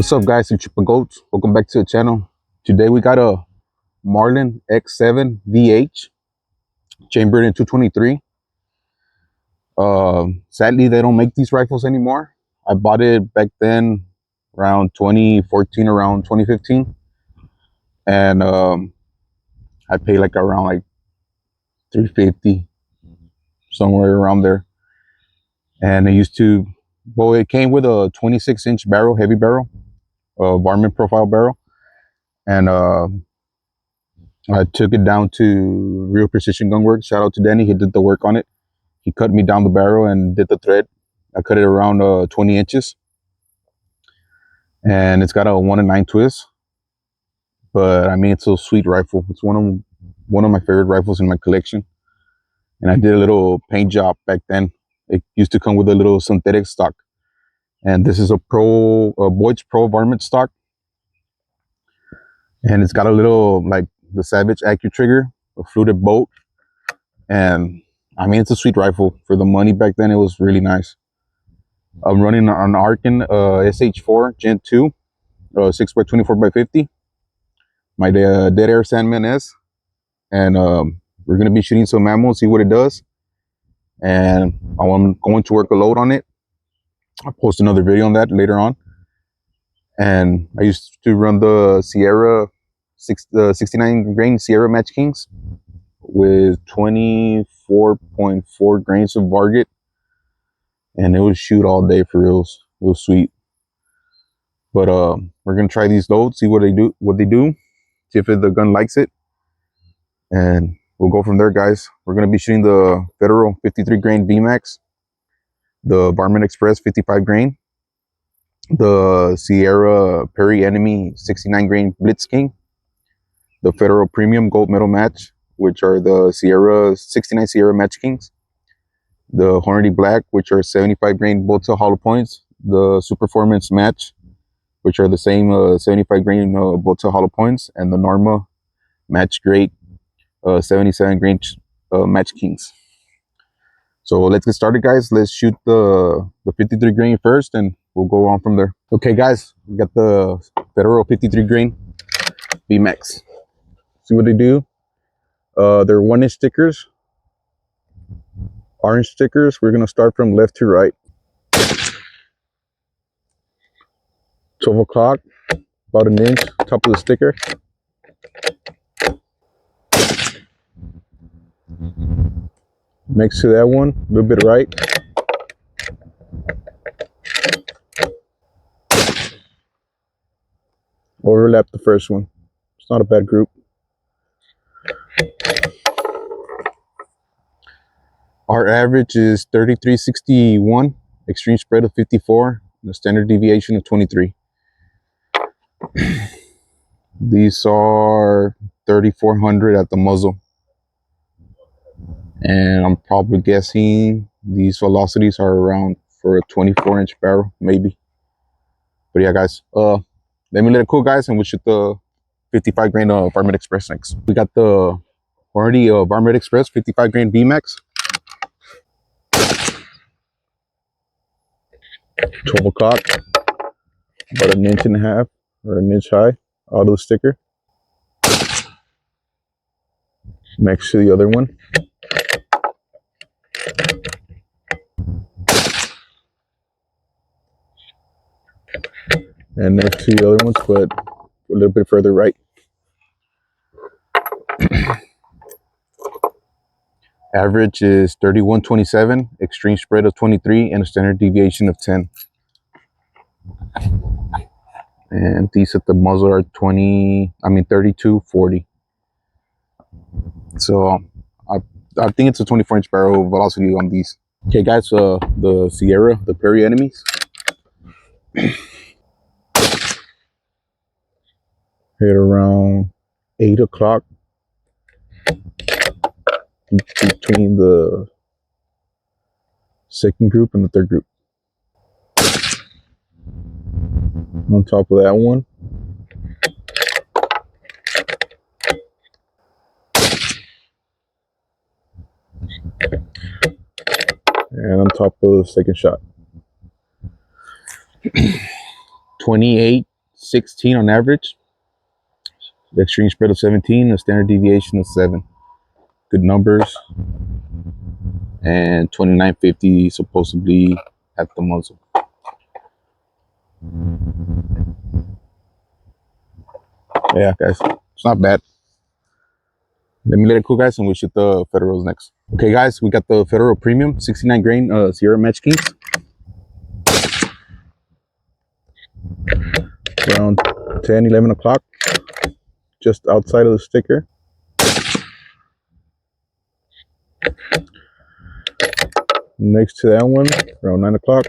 What's up, guys? It's Triple Goats. Welcome back to the channel. Today we got a Marlin X7Vh chambered in 223. Sadly, they don't make these rifles anymore. I bought it back then around 2014, around 2015, and I paid like around like 350, somewhere around there. And it used to, well, it came with a 26-inch barrel, heavy barrel, Varmint profile barrel, and I took it down to Real Precision Gunworks. Shout out to Danny. He did the work on it. He cut me down the barrel and did the thread. I cut it around 20 inches. And it's got a 1-9 twist. But I mean, it's a sweet rifle. It's one of my favorite rifles in my collection. And I did a little paint job back then. It used to come with a little synthetic stock. And this is a Boyd's Pro Varmint stock. And it's got a little, like, the Savage AccuTrigger, a fluted bolt, and I mean, it's a sweet rifle. For the money back then, it was really nice. I'm running an ARKEN SH4 Gen 2, 6x24x50, my Dead Air SANDMAN S, and we're gonna be shooting some ammo, see what it does, and I'm going to work a load on it. I'll post another video on that later on. And I used to run the Sierra 69 grain Sierra Match Kings with 24.4 grains of Varget, and it would shoot all day for reals. It was sweet. But we're gonna try these loads, see what they do, see if the gun likes it, and we'll go from there, guys. We're gonna be shooting the Federal 53 grain Vmax, the Varmint Express 55 grain, the Sierra Perry Enemy 69 grain BlitzKing, the Federal Premium Gold Medal Match, which are the Sierra 69 Sierra Match Kings, the Hornady Black, which are 75 grain Bolta hollow points, the Superformance Match, which are the same 75 grain Bolta hollow points, and the Norma Match Great 77 grain Match Kings. So let's get started, guys. Let's shoot the 53 grain first, and we'll go on from there. Okay, guys, we got the Federal 53 grain Vmax. See what they do. They're 1-inch stickers, orange stickers. We're gonna start from left to right. 12 o'clock, about 1 inch, top of the sticker. Next to that one, a little bit right. Overlap the first one. It's not a bad group. Our average is 3361, extreme spread of 54, and a standard deviation of 23. These are 3400 at the muzzle. And I'm probably guessing these velocities are around for a 24-inch barrel, maybe. But yeah, guys, let me let it cool, guys, and we'll shoot the 55 grain Varmint Express next. We got the Hornady Varmint Express 55 grain Vmax. 12 o'clock, about 1.5 inches or 1 inch high out of the sticker. Next to the other one. And next to the other ones, but a little bit further right. Average is 3127, extreme spread of 23, and a standard deviation of 10. And these at the muzzle are 3240. So I think it's a 24-inch barrel velocity on these. Okay, guys, the Sierra, the Perry Enemies. Hit around 8 o'clock between the second group and the third group. On top of that one. And on top of the second shot. 28 16 on average. The extreme spread of 17, a standard deviation of 7. Good numbers. And 2950 supposedly at the muzzle. Yeah, guys, it's not bad. Let me let it cool, guys, and we'll shoot the Federals next. Okay, guys, we got the Federal Premium 69 grain Sierra Match Kings. Around 10, 11 o'clock, just outside of the sticker. Next to that one, around 9 o'clock.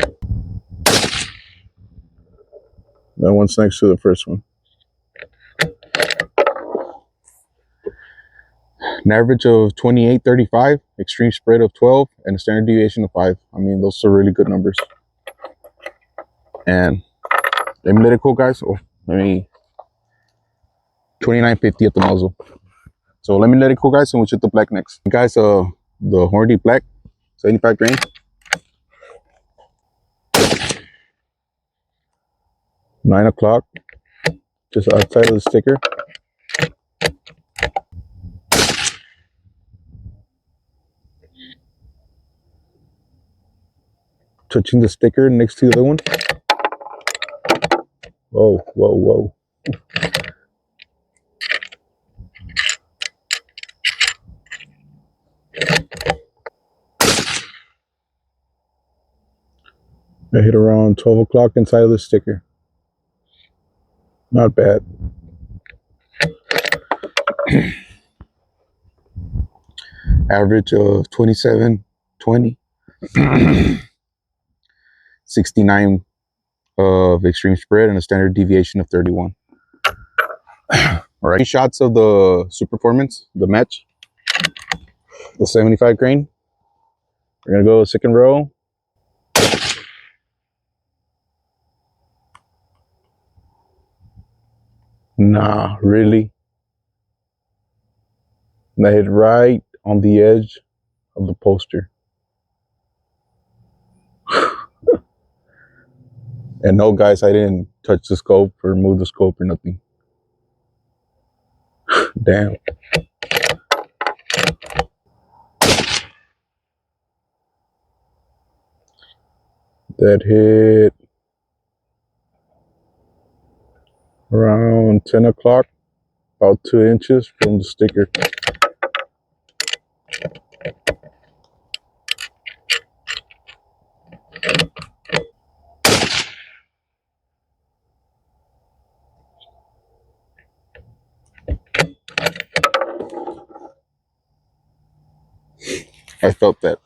That one's next to the first one. An average of 28.35, extreme spread of 12, and a standard deviation of 5. I mean, those are really good numbers. And let me let it cool, guys. Oh, let me 29.50 at the muzzle. So let me let it cool, guys, and we'll shoot the black next. Guys, the Hornady Black, 75 grain. Nine o'clock, just outside of the sticker. Touching the sticker next to the other one. Whoa, whoa, whoa. I hit around 12 o'clock inside of the sticker. Not bad. Average of 27.20. 69 of extreme spread and a standard deviation of 31. All right, shots of the Superformance, the match, the 75 grain. We're gonna go second row. Nah, really? And I hit right on the edge of the poster. And no, guys, I didn't touch the scope or move the scope or nothing. Damn. That hit around 10 o'clock, about 2 inches from the sticker. I felt that.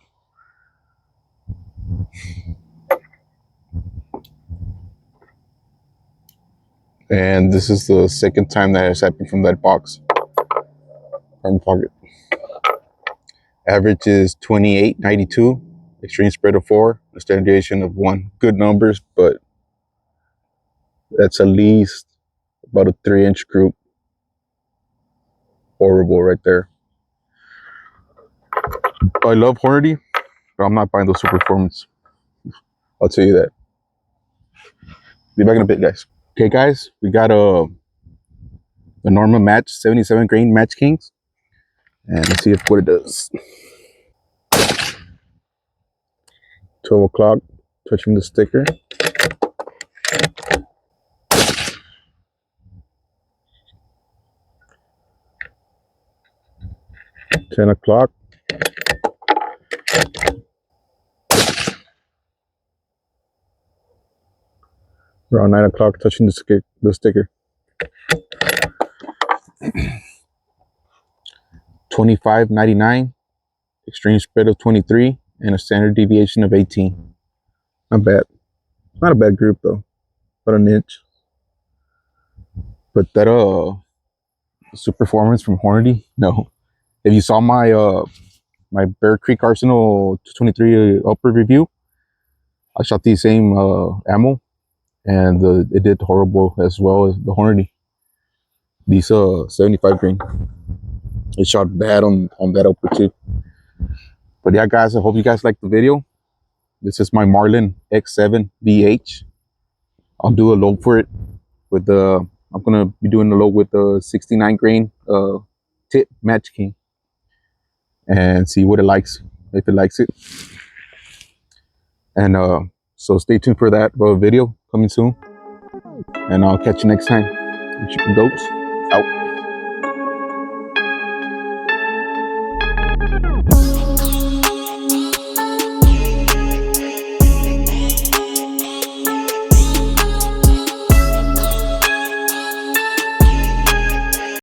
And this is the second time that has happened from that box. From pocket. Average is 28.92. Extreme spread of 4. A standard deviation of 1. Good numbers, but that's at least about a 3-inch group. Horrible right there. I love Hornady, but I'm not buying those Superformance. I'll tell you that. Be back in a bit, guys. Okay, guys, we got the Norma Match 77 grain Match Kings, and let's see what it does. 12 o'clock, touching the sticker. $10 o'clock. Around 9 o'clock, touching the sticker. 25.99, extreme spread of 23, and a standard deviation of 18. Not bad. Not a bad group though. About an inch. But that Superformance from Hornady, no. If you saw my my Bear Creek Arsenal 223 upper review, I shot the same ammo, and it did horrible as well as the Hornady. These 75 grain. It shot bad on that upper too. But yeah, guys, I hope you guys liked the video. This is my Marlin X7Vh. I'll do a load for it with the, I'm gonna be doing the load with the 69 grain tip Match King, and see what it likes, if it likes it. And so stay tuned for that video coming soon, and I'll catch you next time. Chicken goats out.